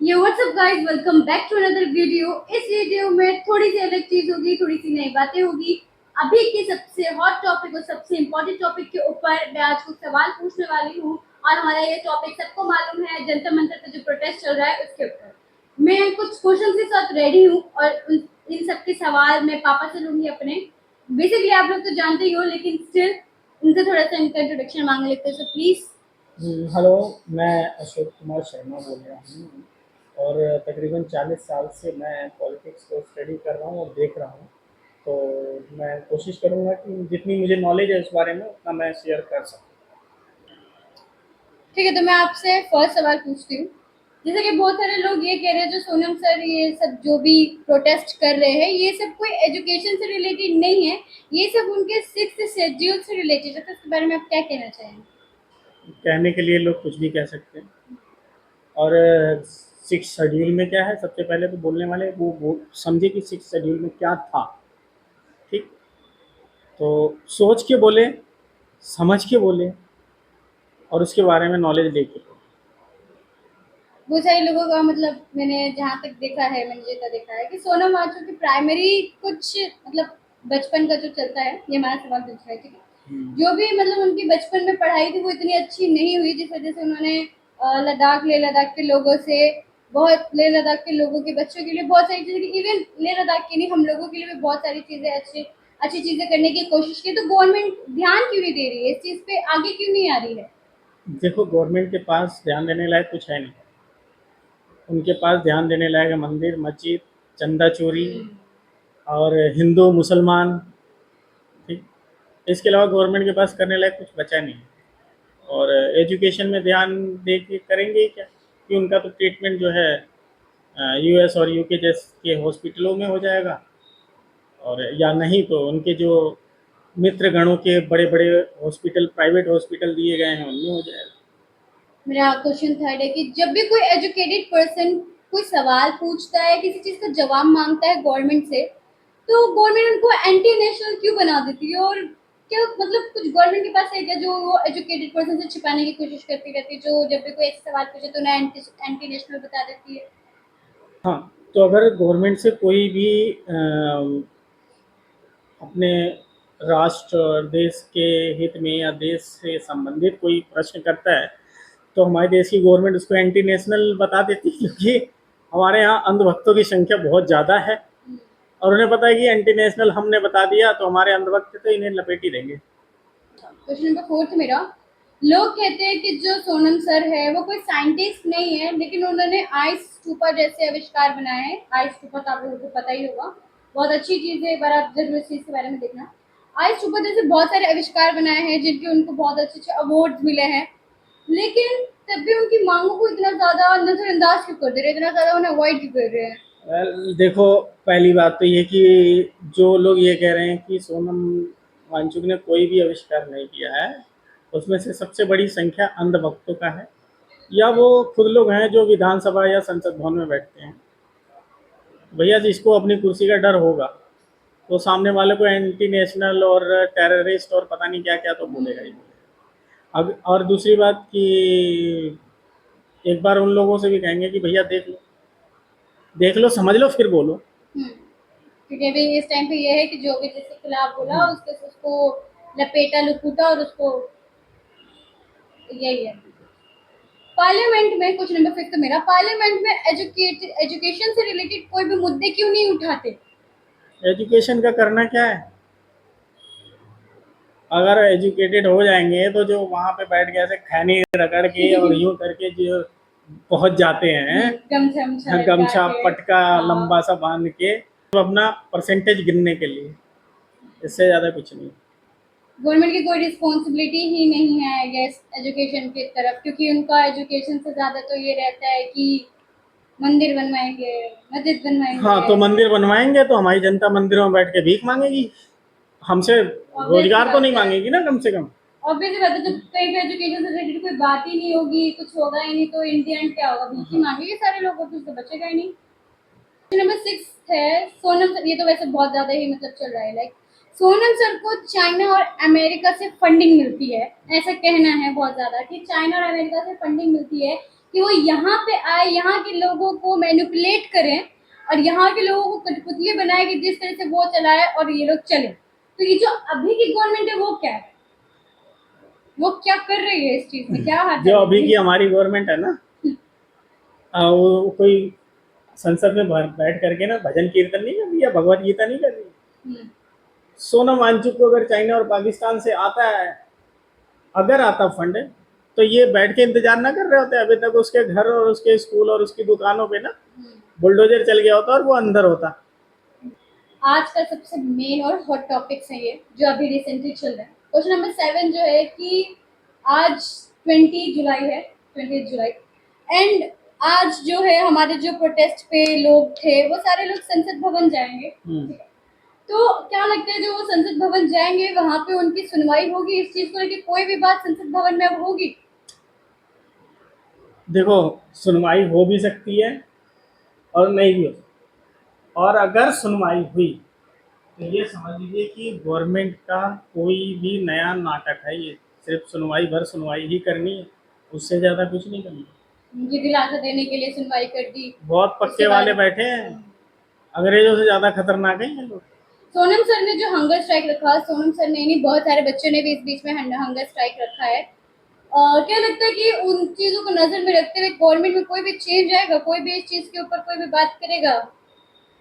ये what's up guys, welcome back to another video. इस video में थोड़ी सी अलग चीज होगी, थोड़ी सी नई बातें होगी। अभी के सबसे हॉट टॉपिक और सबसे इम्पोर्टेंट टॉपिक के ऊपर मैं आज कुछ सवाल पूछने वाली हूँ। और हमारा ये टॉपिक सबको मालूम है, जंतर मंतर का जो प्रोटेस्ट चल रहा है उसके ऊपर। मैं कुछ क्वेश्चन के साथ रेडी हूँ और इन सब के सवाल मैं पापा से लूंगी अपने। बेसिकली आप लोग तो जानते ही हो, लेकिन स्टिल इनसे थोड़ा सा इनका इंट्रोडक्शन मांग लेते हैं, सो प्लीज। हेलो। मैं अशोक कुमार शर्मा बोल रहा हूँ और तकरीबन 40 साल से मैं पॉलिटिक्स को स्टडी कर रहा हूँ और देख रहा हूँ। तो मैं कोशिश करूँगा कि जितनी मुझे नॉलेज है उस बारे में उतना मैं शेयर कर सकूँ। ठीक है, तो मैं आपसे फर्स्ट सवाल पूछती हूँ। जैसे कि बहुत सारे लोग ये कह रहे हैं, जो सोनम सर ये सब जो भी प्रोटेस्ट कर रहे हैं, ये सब कोई एजुकेशन से रिलेटेड नहीं है। ये सब उनके सिक्स्थ शेड्यूल से रिलेटेड है। तो इसके बारे में आप क्या कहना चाहेंगे? कहने के लिए लोग कुछ भी कह सकते हैं। और सिक्स शेड्यूल में क्या है, सबसे पहले तो बोलने वाले वो समझे कि सिक्स शेड्यूल में क्या था। ठीक। तो सोच के बोले, समझ के बोले और उसके बारे में नॉलेज लेके बोले। बहुत सारे लोगों का मतलब, मैंने जहाँ तक देखा है, मैंने जितना देखा है कि सोनम वांगचुक की प्राइमरी कुछ मतलब बचपन का जो चलता है, ये हमारा सवाल पूछ रहा है, ठीक है। जो भी मतलब उनकी बचपन में पढ़ाई थी वो इतनी अच्छी नहीं हुई, जिस वजह से उन्होंने लेह लद्दाख के लोगों से बहुत, लेह लद्दाख के लोगों के बच्चों के लिए बहुत सारी चीजें, इवन लेह लद्दाख की नहीं, हम लोगों के लिए भी बहुत सारी चीजें अच्छी अच्छी चीजें करने की कोशिश की। तो गवर्नमेंट ध्यान क्यों नहीं दे रही है इस चीज पे, आगे क्यों नहीं आ रही है? देखो, गवर्नमेंट के पास ध्यान देने लायक कुछ है नहीं। उनके पास ध्यान देने लायक है मंदिर, मस्जिद, चंदा चोरी और हिंदू मुसलमान। ठीक। इसके अलावा गवर्नमेंट के पास करने लायक कुछ बचा नहीं है। और एजुकेशन में ध्यान दे के करेंगे ही क्या, कि उनका तो ट्रीटमेंट जो है यूएस और यूके जैसे के हॉस्पिटलों में हो जाएगा। और या नहीं तो उनके जो मित्र गणों के बड़े बड़े हॉस्पिटल, प्राइवेट हॉस्पिटल दिए गए हैं, उनमें हो जाएगा। मेरा क्वेश्चन थर्ड है कि जब भी कोई एजुकेटेड पर्सन कोई सवाल पूछता है, किसी चीज का जवाब मांगता है गवर्नमेंट से, तो गवर्नमेंट उनको एंटी नेशनल क्यों बना देती है? और क्या मतलब कुछ गवर्नमेंट के पास है क्या जो वो एजुकेटेड पर्सन से छिपाने की कोशिश करती रहती है, जो जब भी कोई ऐसे सवाल पूछे तो उन्हें एंटी नेशनल बता देती है? हाँ। तो अगर गवर्नमेंट से कोई भी अपने राष्ट्र और देश के हित में या देश से संबंधित कोई प्रश्न करता है, तो हमारे देश की गवर्नमेंट उसको एंटी नेशनल बता देती है, क्योंकि हमारे यहाँ अंधभक्तों की संख्या बहुत ज़्यादा है। और उन्हें पता है कि एंटी नेशनल हमने बता दिया तो हमारे अंधभक्त तो इन्हें लपेट ही देंगे। क्वेश्चन नंबर फोर्थ मेरा। लोग कहते हैं कि जो सोनम सर है वो कोई साइंटिस्ट नहीं है, लेकिन उन्होंने आइस स्टूपर जैसे आविष्कार बनाए हैं। आइस स्टूपर तो आप लोगों को पता ही होगा, बहुत अच्छी चीज है, एक बार आप जरूर इस चीज के बारे में देखना। आइस स्टूपर जैसे बहुत सारे आविष्कार बनाए हैं जिनके उनको बहुत अच्छे अच्छे अवार्ड मिले हैं, लेकिन तब भी उनकी मांगों को इतना ज्यादा नजरअंदाज क्यों कर दे रहे हैं, इतना ज्यादा उन्हें अवॉइड क्यों कर रहे हैं? देखो, पहली बात तो ये कि जो लोग ये कह रहे हैं कि सोनम वांगचुक ने कोई भी आविष्कार नहीं किया है, उसमें से सबसे बड़ी संख्या अंधभक्तों का है, या वो खुद लोग हैं जो विधानसभा या संसद भवन में बैठते हैं। भैया जिसको अपनी कुर्सी का डर होगा तो सामने वाले को एंटी नेशनल और टेररिस्ट और पता नहीं क्या क्या तो बोलेगा ही बोलेगा। अब और दूसरी बात कि एक बार उन लोगों से भी कहेंगे कि भैया देख लो, समझ लो, फिर बोलो। क्योंकि अभी इस टाइम पे ये है कि जो भी जिसके खिलाफ बोला हम्म। उसके उसको लपेटा लुपूटा और उसको, यही है। पार्लियामेंट में कुछ नंबर फिफ्थ मेरा, पार्लियामेंट में एजुकेशन से रिलेटेड कोई भी मुद्दे क्यों नहीं उठाते? एजुकेशन का करना क्या है? अगर एजुकेटेड हो जाएंगे तो जो वहाँ पे बैठ के ऐसे खैनी रगड़ के और यूं करके जो पहुंच जाते गमछा गमछा हैं, लटका गमछा के। पटका हाँ। लंबा सा बांध के, तो अपना परसेंटेज गिनने के लिए, इससे ज़्यादा कुछ नहीं। गवर्नमेंट की कोई रिस्पॉन्सिबिलिटी ही नहीं है आई गेस एजुकेशन की तरफ, क्योंकि उनका एजुकेशन से ज्यादा तो ये रहता है कि मंदिर बनवाएंगे, मस्जिद हाँ, बनवाएंगे। तो मंदिर बनवाएंगे तो हमारी जनता मंदिरों में बैठ के भीख मांगेगी, हमसे ऑब्वियस सी रोजगार तो बात नहीं है। मांगेगी ना, कम से कम। ऑब्वियस सी बात है, जब कहीं पे एजुकेशन से रिलेटेड कोई बात ही नहीं होगी, कुछ होगा ही नहीं, तो इन द एंड क्या होगा? भीख ही मांगेंगे सारे लोग, और कुछ तो बचेगा ही नहीं। नंबर सिक्स है सोनम सर। ये तो वैसे बहुत ज्यादा ही मतलब चल रहा है, लाइक सोनम सर को चाइना और अमेरिका से फंडिंग मिलती है, ऐसा कहना है बहुत ज्यादा कि चाइना और अमेरिका से फंडिंग मिलती है। कि वो यहाँ पे आए, यहाँ के लोगों को मैनिपुलेट करें और यहाँ के लोगों को कठपुतली बनाए कि जिस तरह से वो चलाए और ये लोग चले। तो ये जो अभी की गवर्नमेंट है वो क्या है, वो क्या कर रही है इस चीज में, क्या हाथ जो डाल अभी रही की है? हमारी गवर्नमेंट है ना, वो कोई संसद में बैठ करके ना भजन कीर्तन नहीं कर रही है, भगवत गीता नहीं कर रही है। हम्म, सोनम वांगचुक को अगर चाइना और पाकिस्तान से आता है, अगर आता फंड, तो ये बैठ के इंतजार ना कर रहे होते, अभी तक उसके घर और उसके स्कूल और उसकी दुकानों पे ना बुलडोजर चल गया होता और वो अंदर होता। आज का सबसे मेन और हॉट टॉपिक्स है ये जो अभी रिसेंटली चल रहा है। क्वेश्चन नंबर 7 जो है कि आज 20 जुलाई है, 20 जुलाई, एंड आज जो है हमारे जो प्रोटेस्ट पे लोग थे वो सारे लोग संसद भवन जाएंगे। ठीक है। तो क्या लगता है जो वो संसद भवन जाएंगे वहां पे उनकी सुनवाई होगी इस चीज को लेकर, कोई भी बात संसद भवन में अब होगी? देखो, सुनवाई हो भी सकती है और नहीं भी हो सकती। और अगर सुनवाई हुई तो ये समझ लीजिए कि गवर्नमेंट का कोई भी नया नाटक है ये, सिर्फ सुनवाई भर सुनवाई ही करनी है, उससे ज़्यादा कुछ नहीं करना। उनकी दिलासा देने के लिए सुनवाई कर दी। बहुत उसके पक्के बाद वाले बैठे हैं, अंग्रेजों से ज़्यादा खतरनाक है ये लोग। सोनम सर ने जो हंगर स्ट्राइक रखा, सोनम सर ने नहीं, बहुत सारे बच्चों ने भी इस बीच में हंगर स्ट्राइक रखा है। क्या लगता है कि उन चीजों को नजर में रखते हुए गवर्नमेंट में कोई भी चेंज आएगा, कोई भी इस चीज के ऊपर कोई भी बात करेगा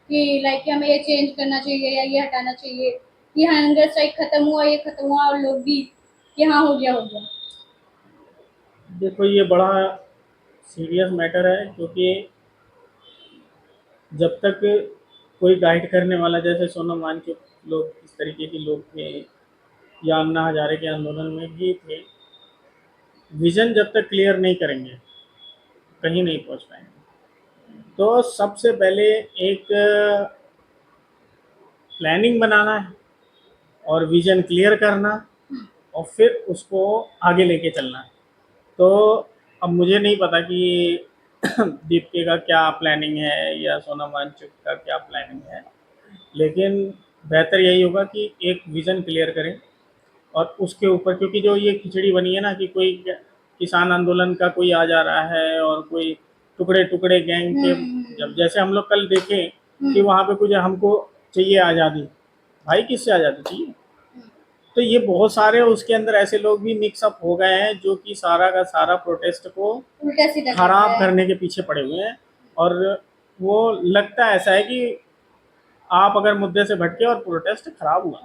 कि लाइक हमें ये चेंज करना चाहिए या ये हटाना चाहिए, ये हंगर स्ट्राइक खत्म हुआ, ये खत्म हुआ और लोग भी कि हाँ हो गया हो गया? देखो, ये बड़ा सीरियस मैटर है, क्योंकि जब तक कोई गाइड करने वाला, जैसे सोनम वांगचुक लोग इस तरीके के लोग थे, या अन्ना हजारे के आंदोलन में भी थे, विजन जब तक क्लियर नहीं करेंगे कहीं नहीं पहुंच पाएंगे। तो सबसे पहले एक प्लानिंग बनाना है और विजन क्लियर करना, और फिर उसको आगे लेके चलना है। तो अब मुझे नहीं पता कि दीपिका का क्या प्लानिंग है या सोनम वांगचुक का क्या प्लानिंग है, लेकिन बेहतर यही होगा कि एक विज़न क्लियर करें और उसके ऊपर, क्योंकि जो ये खिचड़ी बनी है ना कि कोई किसान आंदोलन का कोई आ जा रहा है और कोई टुकड़े टुकड़े गैंग के, जब जैसे हम लोग कल देखें कि वहाँ पे कुछ हमको चाहिए आज़ादी, भाई किससे आज़ादी चाहिए? तो ये बहुत सारे उसके अंदर ऐसे लोग भी मिक्सअप हो गए हैं जो कि सारा का सारा प्रोटेस्ट को उल्टा सीधा खराब करने के पीछे पड़े हुए हैं। और वो लगता ऐसा है कि आप अगर मुद्दे से भटके और प्रोटेस्ट खराब हुआ।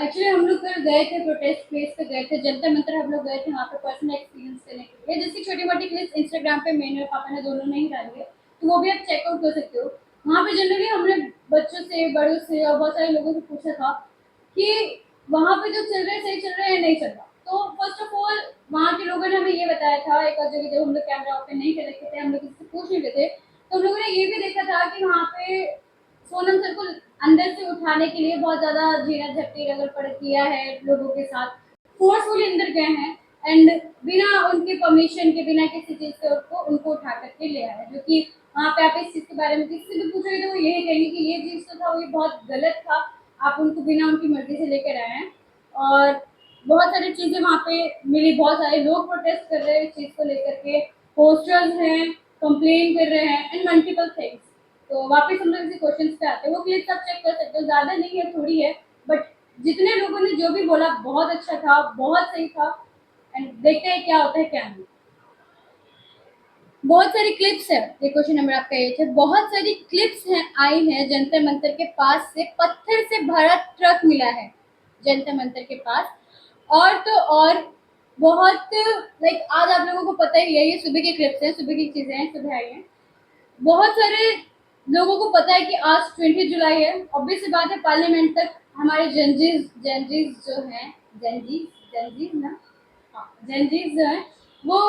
एक्चुअली हम लोग कल गए थे, प्रोटेस्ट प्लेस पे गए थे, जंतर मंतर हम लोग गए थे वहाँ पे पर्सनल एक्सपीरियंस करने के लिए, जिसकी छोटी मोटी क्लिप्स इंस्टाग्राम पे मैंने और पापा ने दोनों ने ही डाली है, तो वो भी आप चेकआउट कर सकते हो। वहाँ पे जनरली हमने बच्चों से, बड़ों से और बहुत सारे लोगों से पूछा था कि वहाँ पे जो चल रहा है सही चल रहा है या नहीं चल रहा। तो फर्स्ट ऑफ ऑल वहाँ के लोगों ने हमें ये बताया था, एक और जगह जब हम लोग कैमरा ओपन नहीं कर रखे थे, हम लोग किसी से पूछ नहीं रहे थे, तो हम लोगों ने ये भी देखा था कि वहाँ पे सोनम सर को अंदर से उठाने के लिए बहुत ज्यादा झीना झपटी रगड़ पड़ किया है, लोगों के साथ फोर्सफुली अंदर गए हैं एंड बिना उनके परमिशन के, बिना किसी चीज से उनको उठा करके ले आया, जो कि वहाँ पे आप इस चीज के बारे में किसी से भी पूछोगे तो वो यही कहेंगे कि ये चीज तो था, वो ये बहुत गलत था, आप उनको बिना उनकी मर्जी से लेकर आए हैं। और बहुत सारी चीजें वहाँ पे मिली, बहुत सारे लोग प्रोटेस्ट कर रहे हैं इस चीज को लेकर के, पोस्टर्स हैं, कंप्लेन कर रहे हैं एंड मल्टीपल थिंग्स। तो वापस हम लोग इसी क्वेश्चन पे आते हैं, वो क्लिप्स आप चेक कर सकते हो, ज्यादा नहीं है, थोड़ी है, बट जितने लोगों ने जो भी बोला बहुत अच्छा था, बहुत सही था, एंड देखते हैं क्या होता है क्या नहीं। बहुत सारी क्लिप्स है, ये क्वेश्चन नंबर आपका ये है, बहुत सारी क्लिप्स हैं आई हैं जंतर मंतर के पास से, पत्थर से भरा ट्रक मिला है जंतर मंतर के पास। और तो और बहुत, लाइक आज आप लोगों को पता ही है, ये सुबह की क्लिप्स हैं, सुबह की चीजें हैं, सुबह आई हैं। बहुत सारे लोगों को पता है कि आज 20 जुलाई है, ऑब्वियस सी बात है पार्लियामेंट तक हमारे जंजीज जो हैं, जंजीज जंजीज ना, हाँ जंजीज जो हैं वो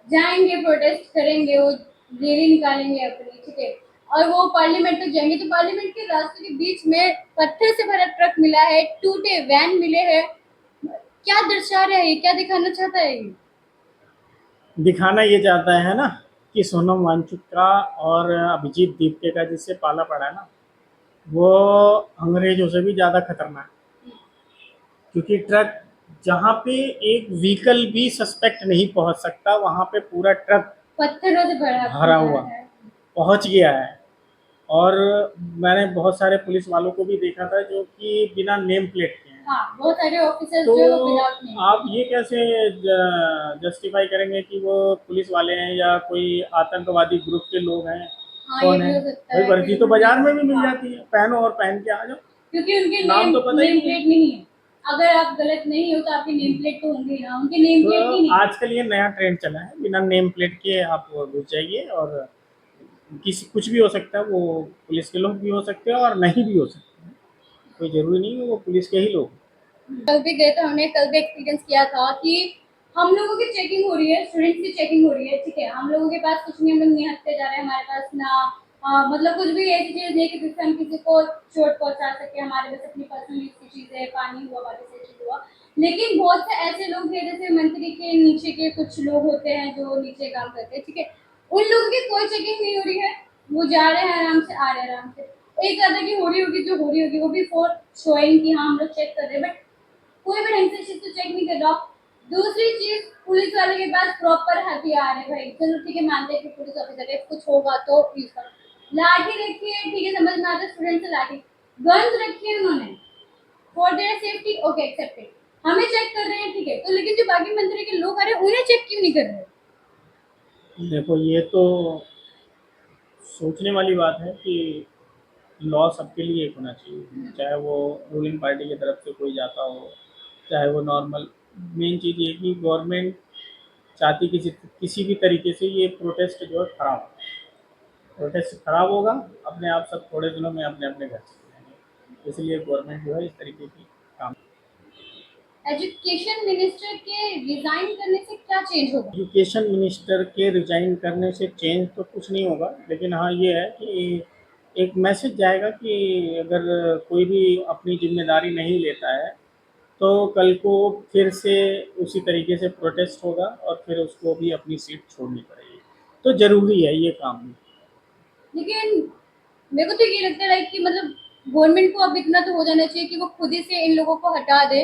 जाएंगे, प्रोटेस्ट करेंगे, वो रैली निकालेंगे अपनी, ठीक है, और वो पार्लियामेंट तक जाएंगे। तो पार्लियामेंट के रास्ते के बीच में पत्थर से भरा ट्रक मिला है, टूटे वैन मिले हैं, क्या दर्शा रहा है ये, क्या दिखाना चाहता है ये? दिखाना ये चाहता है ना कि सोनम वांगचुक का और अभिजीत दीपके का जिससे पाला पड़ा है ना, वो अंग्रेजों से भी ज़्यादा खतरनाक है। क्योंकि ट्रक जहाँ पे एक व्हीकल भी सस्पेक्ट नहीं पहुँच सकता, वहाँ पे पूरा ट्रक पत्थरों से भरा हुआ है। पहुंच गया है। और मैंने बहुत सारे पुलिस वालों को भी देखा था जो कि बिना नेम प्लेट के हैं। हाँ, बहुत सारे ऑफिसर्स तो जो विदाउट नेम आप प्लेट। ये कैसे जस्टिफाई करेंगे कि वो पुलिस वाले हैं या कोई आतंकवादी ग्रुप के लोग हैं? हाँ, ये कौन भी है हो सकता भाई? है वर्दी कि तो बाजार में भी मिल हाँ, जाती है, पहनो और पहन के आ जाओ। क्योंकि उनके नाम नेम तो पता ही नेम नहीं है। प्लेट नहीं है। अगर आप गलत नहीं हो तो आपकी नेम प्लेट तो होंगी ना, उनकी नेम प्लेट तो ही नहीं है। आजकल ये नया ट्रेंड चला है, बिना नेम प्लेट के आप घुस जाइए और किसी कुछ भी हो सकता है। वो पुलिस के लोग भी हो सकते हैं और नहीं भी हो सकते हैं। कोई ज़रूरी नहीं है वो पुलिस के ही लोग। कल भी गए थे, हमने कल भी एक्सपीरियंस किया था कि हम लोगों की चेकिंग हो रही है, स्टूडेंट्स की चेकिंग हो रही है, ठीक है, हम लोगों के पास कुछ नहीं, हम लोग नहीं हटते जा रहे हैं, हमारे पास ना मतलब कुछ भी ऐसी चीज नहीं कि जिससे हम किसी को चोट पहुंचा सके, हमारे पास अपनी पर्सनल यूज की चीजें, पानी हुआ, बाकी से चीज हुआ। लेकिन बहुत से ऐसे लोग हैं, जैसे मंत्री के नीचे के कुछ लोग होते हैं जो नीचे काम करते हैं, ठीक है, उन लोगों की कोई चेकिंग नहीं हो रही है। वो जा रहे हैं आराम से, आ रहे हैं आराम से। एक आधा की हो रही होगी, जो हो रही होगी वो भी फॉर शोइंग कि हाँ हम लोग चेक कर रहे हैं, बट कोई भी ढंग से चीज तो चेक नहीं कर रहा। दूसरी चीज, पुलिस वाले के पास प्रॉपर हथियार है भाई, चलो ठीक है, मानते हैं कि पुलिस ऑफिसर है, कुछ होगा तो यूज करो। लाठी रखी है, ठीक है, समझ में आता है, स्टूडेंट से लाठी, गन्स रखी है उन्होंने for their safety, okay accepted. हमें चेक कर रहे हैं, ठीक है, तो लेकिन जो बाकी मंदिर के लोग आ रहे हैं उन्हें चेक क्यों नहीं कर रहे? देखो ये तो सोचने वाली बात है कि लॉ सबके लिए एक होना चाहिए, चाहे वो रूलिंग पार्टी की तरफ से कोई जाता हो, चाहे वो नॉर्मल। मेन चीज़ ये कि गवर्नमेंट चाहती किसी किसी भी तरीके से ये प्रोटेस्ट जो है खराब हो। प्रोटेस्ट खराब होगा, अपने आप सब थोड़े दिनों में अपने अपने घर चले जाएंगे। इसलिए गवर्नमेंट जो है इस तरीके की काम। एजुकेशन मिनिस्टर के रिजाइन करने से क्या चेंज होगा? एजुकेशन मिनिस्टर के रिजाइन करने से चेंज तो कुछ नहीं होगा, लेकिन हाँ ये है कि एक मैसेज जाएगा कि अगर कोई भी अपनी जिम्मेदारी नहीं लेता है तो कल को फिर से उसी तरीके से प्रोटेस्ट होगा और फिर उसको भी अपनी सीट छोड़नी पड़ेगी। तो ज़रूरी है ये काम भी। लेकिन मेरे को तो ये लगता है लाइक कि मतलब गवर्नमेंट को अब इतना तो हो जाना चाहिए कि वो खुद ही से इन लोगों को हटा दे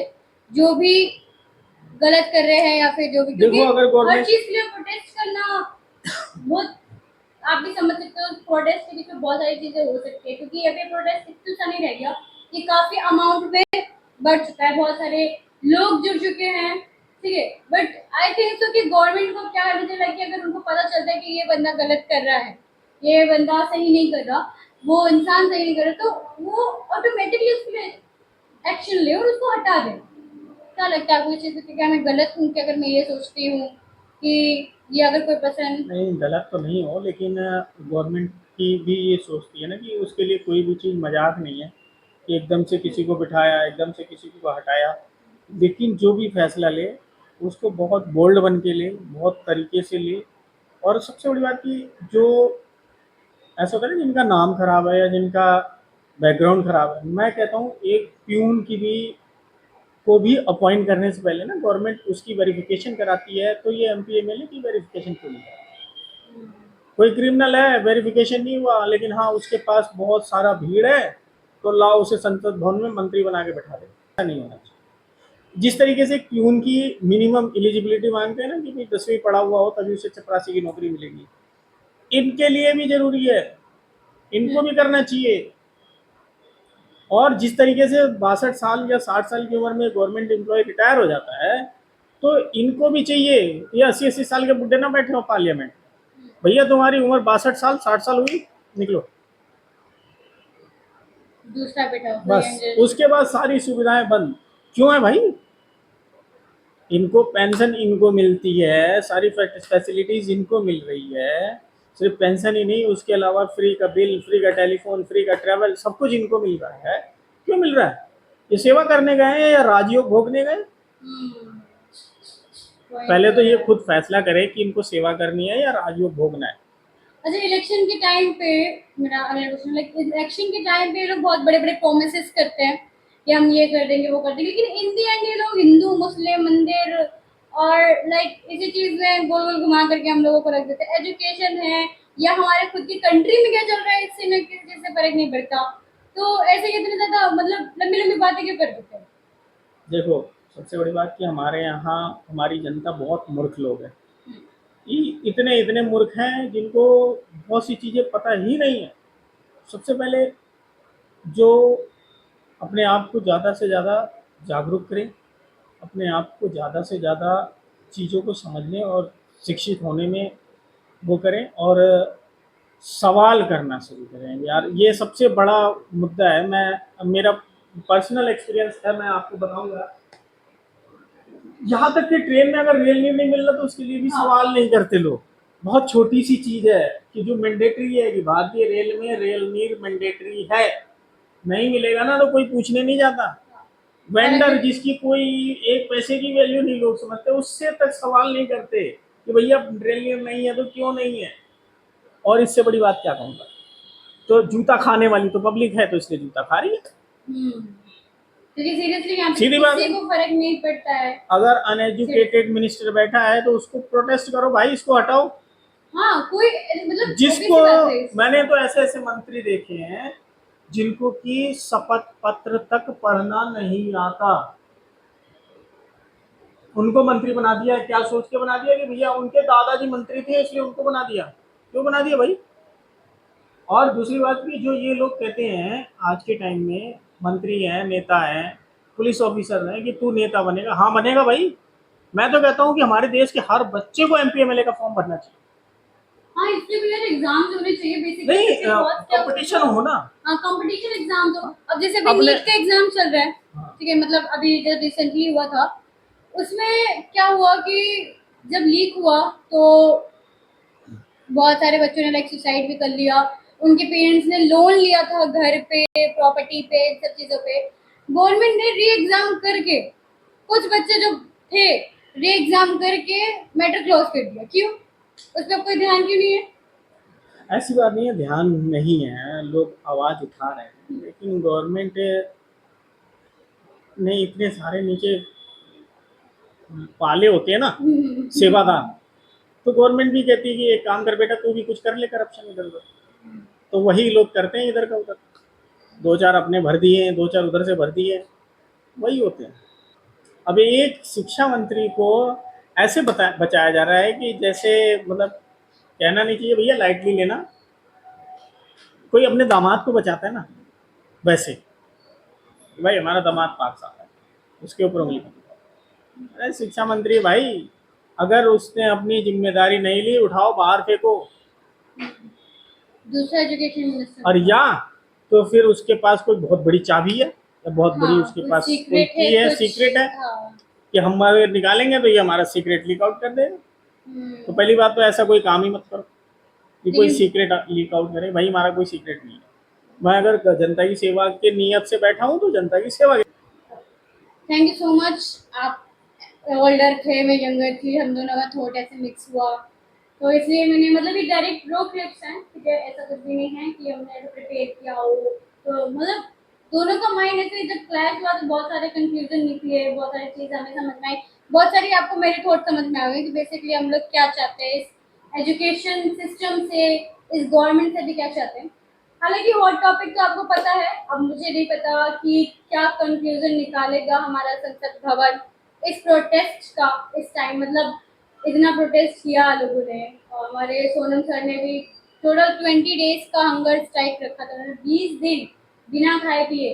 जो भी गलत कर रहे हैं, या फिर जो भी, क्योंकि देखो अगर हर गवर्नमेंट चीज के लिए प्रोटेस्ट करना बहुत, आप भी समझ सकते हो, प्रोटेस्ट के बीच में बहुत सारी चीजें हो सकती है, क्योंकि अभी प्रोटेस्ट इतना सा नहीं रह गया, ये काफी अमाउंट में बढ़ चुका है, बहुत सारे लोग जुड़ चुके हैं, ठीक है, बट आई थिंक तो कि गवर्नमेंट को क्या करना चाहिए कि अगर उनको पता चलता है कि ये बंदा गलत कर रहा है, ये बंदा सही नहीं कर रहा, वो इंसान सही नहीं कर रहा, तो वो ऑटोमेटिकली उस पर एक्शन ले और उसको हटा दे। क्या लगता है आपको इस चीज़ पे कि क्या मैं गलत हूँ कि अगर मैं ये सोचती हूँ कि ये अगर कोई पर्सन। नहीं गलत तो नहीं हो, लेकिन गवर्नमेंट की भी ये सोचती है ना कि उसके लिए कोई भी चीज़ मजाक नहीं है कि एकदम से किसी को बिठाया, एकदम से किसी को हटाया। लेकिन जो भी फैसला ले उसको बहुत बोल्ड बन के ले, बहुत तरीके से ले। और सबसे बड़ी बात कि जो ऐसा होता है ना जिनका नाम खराब है या जिनका बैकग्राउंड खराब है, मैं कहता हूँ एक प्यून की भी को भी अपॉइंट करने से पहले ना गवर्नमेंट उसकी वेरिफिकेशन कराती है। तो ये एमपी एमएलए की वेरिफिकेशन क्यों नहीं है? कोई क्रिमिनल है, वेरिफिकेशन नहीं हुआ, लेकिन हाँ उसके पास बहुत सारा भीड़ है, तो लाओ उसे संसद भवन में मंत्री बना के बैठा दे। ऐसा नहीं होना चाहिए। जिस तरीके से प्यून की मिनिमम एलिजिबिलिटी मांगते हैं ना कि भाई 10वीं पढ़ा हुआ हो तभी उसे चपरासी की नौकरी मिलेगी, इनके लिए भी जरूरी है, इनको भी करना चाहिए। और जिस तरीके से 62 साल या 60 साल की उम्र में गवर्नमेंट एम्प्लॉय रिटायर हो जाता है, तो इनको भी चाहिए। ये 80-80 साल के बुढ़े ना बैठे हो पार्लियामेंट, भैया तुम्हारी उम्र 62 साल 60 साल हुई, निकलो। दूसरा बेटा हो बस उसके बाद सारी सुविधाएं बंद। क्यों है भाई? इनको पेंशन इनको मिलती है, सारी फैसिलिटीज इनको मिल रही है। सिर्फ पेंशन ही नहीं, उसके अलावा फ्री का बिल, फ्री का टेलीफोन, फ्री का ट्रैवल, सब कुछ इनको मिल रहा है। क्यों मिल रहा है? ये सेवा करने गए हैं या राजयोग भोगने गए? पहले तो ये खुद फैसला करें कि इनको सेवा करनी है या राजयोग भोगना है। अच्छा, इलेक्शन के टाइम पे मेरा अगला क्वेश्चन, लाइक इलेक्शन के टाइम पे ये लोग बहुत बड़े बड़े प्रोमिसेस करते हैं कि हम ये कर देंगे वो कर देंगे, लेकिन इन दी एंड ये लोग हिंदू मुस्लिम मंदिर और लाइक इसी चीज में गोल गोल घुमा करके हम लोगों को रख देते हैं। एजुकेशन है या हमारे खुद की कंट्री में क्या चल रहा है, इससे में किसी चीज से फर्क नहीं पड़ता, तो ऐसे इतने ज्यादा मतलब लंबी लंबी बातें क्यों कर देते हैं? देखो सबसे बड़ी बात कि हमारे यहाँ हमारी जनता बहुत मूर्ख लोग है। इतने इतने मूर्ख हैं जिनको बहुत सी चीज़ें पता ही नहीं है। सबसे पहले जो अपने आप को ज़्यादा से ज़्यादा जागरूक करें, अपने आप को ज़्यादा से ज़्यादा चीज़ों को समझने और शिक्षित होने में वो करें, और सवाल करना शुरू करें। यार ये सबसे बड़ा मुद्दा है। मैं मेरा पर्सनल एक्सपीरियंस है, मैं आपको बताऊंगा। यहाँ तक कि ट्रेन में अगर रेल में नहीं मिल रहा तो उसके लिए भी सवाल नहीं करते लोग। बहुत छोटी सी चीज है कि जो मैंडेटरी है कि भारतीय रेल में रेल नीर मैंडेटरी है, नहीं मिलेगा ना तो कोई पूछने नहीं जाता। वेंडर जिसकी कोई एक पैसे की वैल्यू नहीं लोग समझते, उससे तक सवाल नहीं करते कि भैया रेल नीर नहीं है तो क्यों नहीं है। और इससे बड़ी बात क्या कहूँगा, तो जूता खाने वाली तो पब्लिक है, तो इसलिए जूता खा रही है। क्योंकि सीरियसली यहाँ पे सीधी बात किसी है। को फर्क नहीं पड़ता है। अगर अनएजुकेटेड मिनिस्टर बैठा है तो उसको प्रोटेस्ट करो भाई, इसको हटाओ। हाँ, कोई मतलब जिसको obvious सी बात है। मैंने तो ऐसे ऐसे मंत्री देखे हैं जिनको कि शपथ पत्र तक पढ़ना नहीं आता, उनको मंत्री बना दिया। क्या सोच के बना दिया कि भैया उनके दादाजी मंत्री थे इसलिए उनको बना दिया? क्यों बना दिया भाई? और दूसरी बात कि जो ये लोग कहते हैं आज के टाइम में मंत्री हैं, नेता हैं, पुलिस ऑफिसर हैं कि तू नेता बनेगा। हाँ बनेगा भाई। मैं तो कहता हूँ कि हमारे देश के हर बच्चे को एमपी एमएलए का फॉर्म भरना चाहिए। हाँ, इसलिए भी यार एग्जाम्स होने चाहिए बेसिकली। नहीं, इसके बहुत क्या कंपटीशन हो ना। हाँ, कंपटीशन एग्जाम तो अब जैसे अभी अपने नीट का एग्जाम चल रहा है। हाँ। ठीक है, मतलब अभी जो रिसेंटली हुआ था उसमें क्या हुआ कि जब लीक हुआ तो बहुत सारे बच्चों ने लाइक सुसाइड भी कर लिया। उनके पेरेंट्स ने लोन लिया था घर पे, प्रॉपर्टी पे, इन सब चीजों पे। गवर्नमेंट ने री एग्जाम करके कुछ बच्चे जो थे री एग्जाम करके मैटर क्लोज कर दिया। क्यों? उस पर कोई ध्यान क्यों नहीं है? ऐसी बात नहीं है, ध्यान नहीं है, लोग आवाज उठा रहे हैं, लेकिन गवर्नमेंट ने इतने सारे नीचे पाले होते हैं ना सेवादार, तो गवर्नमेंट भी कहती है कि एक काम कर बेटा, तू भी कुछ कर ले करप्शन इधर उधर। तो वही लोग करते हैं इधर का उधर, दो चार अपने भर दिए, दो चार उधर से भर दिए, वही होते हैं। अब एक शिक्षा मंत्री को ऐसे बचाया जा रहा है कि जैसे मतलब कहना नहीं चाहिए भैया, लाइटली लेना। कोई अपने दामाद को बचाता है ना, वैसे भाई हमारा दामाद 5 साल है, उसके ऊपर उंगली मत उठाओ। अरे शिक्षा मंत्री भाई, अगर उसने अपनी जिम्मेदारी नहीं ली, उठाओ बाहर फेंको। दूसरा एजुकेशन मिनिस्टर और या तो फिर उसके पास कोई बहुत बड़ी चाबी है, या बहुत बड़ी हाँ, उसके कुछ पास कोई सीक्रेट है की है, कुछ। सीक्रेट है हाँ। कि हम अगर निकालेंगे तो ये हमारा सीक्रेट लीक आउट कर देगा। तो पहली बात तो ऐसा कोई काम ही मत करो कि कोई लेकिन सीक्रेट लीक आउट करे। भाई हमारा कोई सीक्रेट नहीं है। मैं अगर जनता की सेवा के नियत से बैठा हूँ तो जनता की सेवा। Thank you so much. आप ओल्डर थे, मैं यंगर थी, हम दोनों का थॉट ऐसे मिक्स हुआ तो इसलिए मैंने मतलब ये डायरेक्ट रो क्लिप्स हैं। ठीक है, ऐसा कुछ भी नहीं है कि हमने ऐसा प्रिपेयर किया हो। तो मतलब दोनों का माइंड ऐसे जब क्लैश हुआ तो बहुत सारे कंफ्यूजन निकले, बहुत सारी चीज़ हमें समझ में आई, बहुत सारी आपको मेरे थॉट समझ में आ गए कि बेसिकली हम लोग क्या चाहते हैं इस एजुकेशन सिस्टम से, इस गवर्नमेंट से भी क्या चाहते हैं। हालांकि हॉट टॉपिक तो आपको पता है, अब मुझे नहीं पता कि क्या कंक्लूजन निकालेगा हमारा संसद भवन इस प्रोटेस्ट का। इस टाइम मतलब इतना प्रोटेस्ट किया लोगों ने, और हमारे सोनम सर ने भी टोटल 20 डेज का हंगर स्ट्राइक रखा था, 20 दिन बिना खाए पिए।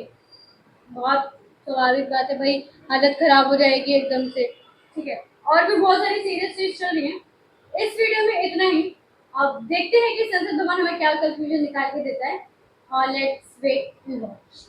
बहुत स्वाभाविक बात है भाई, हालत खराब हो जाएगी एकदम से। ठीक है, और भी बहुत सारी सीरियस चीज चल रही है। इस वीडियो में इतना ही। अब देखते हैं कि संसद भवन हमें क्या कंक्लूजन निकाल के देता है, और लेट्स वेट एंड वॉच।